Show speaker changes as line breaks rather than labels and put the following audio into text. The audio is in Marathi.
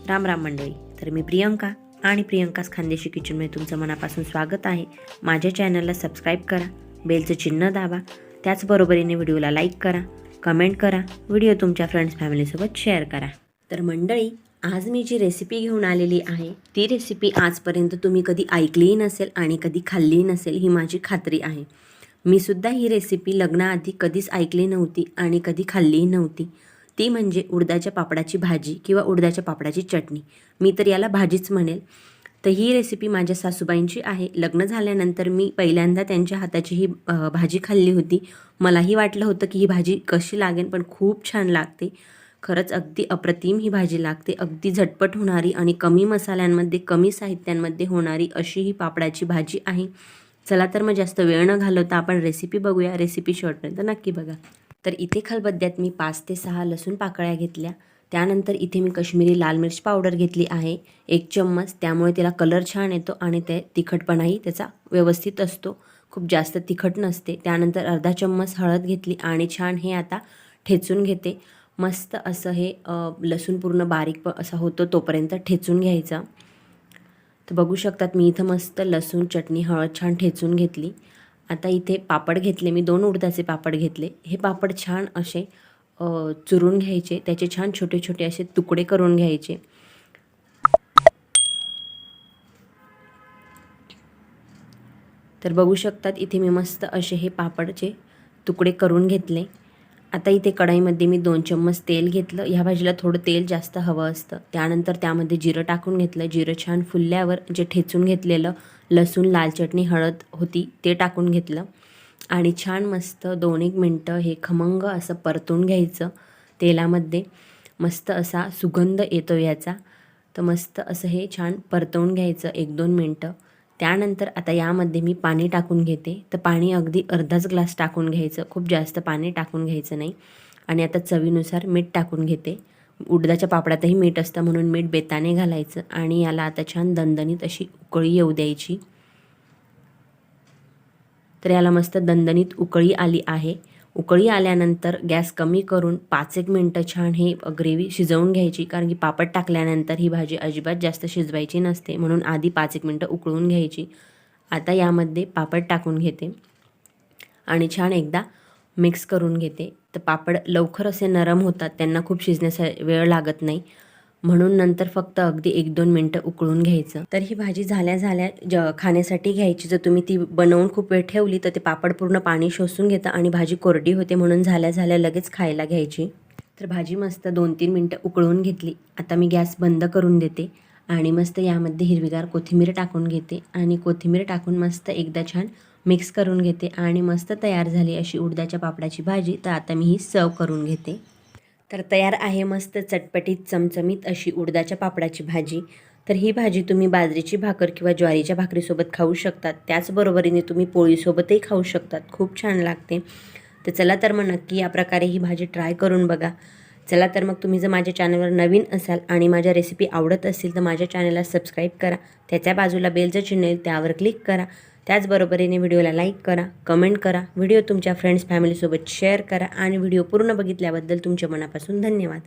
राम राम मंडळी. तर मी प्रियंका आणि प्रियंकास खानदेशी किचनमध्ये तुमचं मनापासून स्वागत आहे. माझ्या चॅनलला सबस्क्राईब करा, बेलचं चिन्ह दाबा, त्याचबरोबरीने व्हिडिओला लाईक करा, कमेंट करा, व्हिडिओ तुमच्या फ्रेंड्स फॅमिलीसोबत शेअर करा. तर मंडळी, आज मी जी रेसिपी घेऊन आलेली आहे ती रेसिपी आजपर्यंत तुम्ही कधी ऐकलीही नसेल आणि कधी खाल्लीही नसेल ही माझी खात्री आहे. मी सुद्धा ही रेसिपी लग्नाआधी कधीच ऐकली नव्हती आणि कधी खाल्लीही नव्हती. ती म्हणजे उडदाच्या पापडाची भाजी किंवा उडदाच्या पापडाची चटणी. मी तर याला भाजीच म्हणेल. तर ही रेसिपी माझ्या सासूबाईंची आहे. लग्न झाल्यानंतर मी पहिल्यांदा त्यांच्या हाताची ही भाजी खाल्ली होती. मलाही वाटलं होतं की ही भाजी कशी लागेल, पण खूप छान लागते. खरंच अगदी अप्रतिम ही भाजी लागते. अगदी झटपट होणारी आणि कमी मसाल्यांमध्ये, कमी साहित्यांमध्ये होणारी अशी ही पापडाची भाजी आहे. चला तर मग जास्त वेळ न घालवता आपण रेसिपी बघूया. रेसिपी शेवटपर्यंत नक्की बघा. तर इथे खलबत्त्यात मी 5 ते 6 लसूण पाकळ्या घेतल्या. त्यानंतर इथे मी काश्मीरी लाल मिर्च पावडर घेतली आहे 1 चम्मच. त्यामुळे त्याला कलर छान येतो आणि ते तिखटपणाही त्याचा व्यवस्थित असतो, खूप जास्त तिखट नसते. त्यानंतर अर्धा चम्मच हळद घेतली आणि छान हे आता ठेचून घेते. मस्त असं हे लसूण पूर्ण बारीक असा होतो तोपर्यंत ठेचून घ्यायचा. तर बघू शकतात मी इथं मस्त लसूण, चटणी, हळद छान ठेचून घेतली. आता इथे पापड घेतले मी, 2 उडदाचे पापड घेतले. हे पापड छान असे चुरून घ्यायचे, त्याचे छान छोटे छोटे असे तुकडे करून घ्यायचे. तर बघू शकतात इथे मी मस्त असे हे पापडचे तुकडे करून घेतले. आता इथे कढईमध्ये मी 2 चम्मच तेल घेतलं. ह्या भाजीला थोडं तेल जास्त हवं असतं. त्यानंतर त्यामध्ये जिरं टाकून घेतलं. जिरं छान फुलल्यावर जे ठेचून घेतलेलं लसूण, लाल चटणी, हळद होती ते टाकून घेतलं आणि छान मस्त 2-1 मिनटं हे खमंग असं परतून घ्यायचं तेलामध्ये. मस्त असा सुगंध येतो याचा. तर मस्त असं हे छान परतवून घ्यायचं 1-2 मिनटं. त्यानंतर आता यामध्ये मी पाणी टाकून घेते. तर पाणी अगदी अर्धाच ग्लास टाकून घ्यायचं, खूप जास्त पाणी टाकून घ्यायचं नाही. आणि आता चवीनुसार मीठ टाकून घेते. उडदाच्या पापडातही मीठ असतं म्हणून मीठ बेताने घालायचं आणि याला आता छान दणदणीत अशी उकळी येऊ द्यायची. तर याला मस्त दणदणीत उकळी आली आहे. उकळी आल्यानंतर गॅस कमी करून 5-1 मिनटं छान हे ग्रेव्ही शिजवून घ्यायची, कारण की पापड टाकल्यानंतर ही भाजी अजिबात जास्त शिजवायची नसते, म्हणून आधी 5-1 मिनटं उकळून घ्यायची. आता यामध्ये पापड टाकून घेते आणि छान एकदा मिक्स करून घेते. तर पापड लवकर असे नरम होतात, त्यांना खूप शिजण्यासाठी वेळ लागत नाही, म्हणून नंतर फक्त अगदी 1-2 मिनटं उकळून घ्यायचं. तर ही भाजी झाल्या झाल्या खाण्यासाठी घ्यायची. जर तुम्ही ती बनवून खूप वेळ ठेवली तर ते पापड पूर्ण पाणी शोषून घेतं आणि भाजी कोरडी होते, म्हणून झाल्या झाल्या लगेच खायला घ्यायची. तर भाजी मस्त 2-3 मिनटं उकळून घेतली. आता मी गॅस बंद करून देते आणि मस्त यामध्ये हिरवीगार कोथिंबीर टाकून घेते आणि कोथिंबीर टाकून मस्त एकदा छान मिक्स करून घेते आणि मस्त तयार झाली अशी उडदाच्या पापडाची भाजी. तर आता मी ही सर्व करून घेते. तर तयार आहे मस्त चटपटीत चमचमीत अशी उडदाच्या पापडाची भाजी. तर ही भाजी तुम्ही बाजरीची भाकर किंवा ज्वारीच्या भाकरीसोबत खाऊ शकतात. त्याचबरोबरीने तुम्ही पोळीसोबतही खाऊ शकतात. खूप छान लागते. तर चला तर मग नक्की या प्रकारे ही भाजी ट्राय करून बघा. चला तर मग तुम्ही जर माझ्या चॅनलवर नवीन असाल आणि माझ्या रेसिपी आवडत असतील तर माझ्या चॅनलला सबस्क्राईब करा. त्याच्या बाजूला बेलचं चिन्ह येईल त्यावर क्लिक करा. त्याचबरोबरीने व्हिडिओला लाईक करा, कमेंट करा, व्हिडिओ तुमच्या फ्रेंड्स फॅमिलीसोबत शेअर करा आणि व्हिडिओ पूर्ण बघितल्याबद्दल तुमच्या मनापासून धन्यवाद.